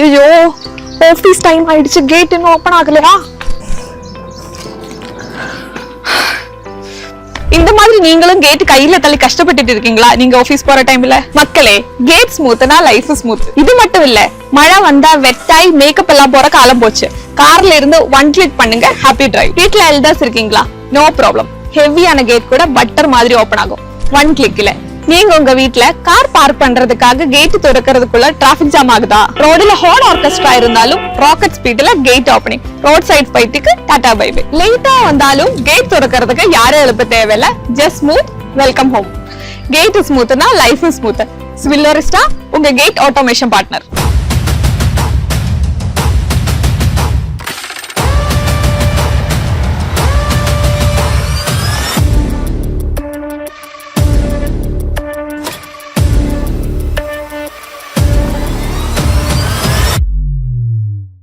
ஐயோ, office time ஆயிடுச்சு, gate இன்னும் ஓபன் ஆகலையா? இந்த மாதிரி நீங்களும் கேட் கையில தள்ளி கஷ்டப்பட்டுட்டு இருக்கீங்களா நீங்க ஆபீஸ் போற டைம்ல? மக்களே, கேட் ஸ்மூத்னா லைஃப் ஸ்மூத். இது மட்டும் இல்ல, மழை வந்தா வெட்டாய் மேக்கப் எல்லாம் போற காலம் போச்சு. கார்ல இருந்து 1 கிளிக் பண்ணுங்க, ஹாப்பி டிரைவ். வீட்ல எல்டர்ஸ் இருக்கீங்களா? நோ ப்ராப்ளம், ஹெவியான கேட் கூட பட்டர் மாதிரி ஓபன் ஆகும் 1 கிளிக்ல. நீங்க உங்க வீட்ல கார் பார்க் பண்றதுக்காக கேட் திறக்கிறதுக்குள்ள டிராபிக் ஜாம் ஆகுதா? ரோட்ல ஹார்ன் ஆர்கெஸ்ட்ரா இருந்தாலும் ராக்கெட் ஸ்பீட்ல கேட் ஓபனிங். ரோட் சைடு ஃபைட்டுக்கு டாடா பை பை. லேட்டா வந்தாலும் கேட் திறக்கிறதுக்கு யாரும் எழுப்ப தேவையில்ல. Just smooth, welcome home. Gate ஸ்மூத்னா லைஃப் ஸ்மூத். சில்வரிஸ்டா உங்க கேட் ஆட்டோமேஷன் பார்ட்னர்.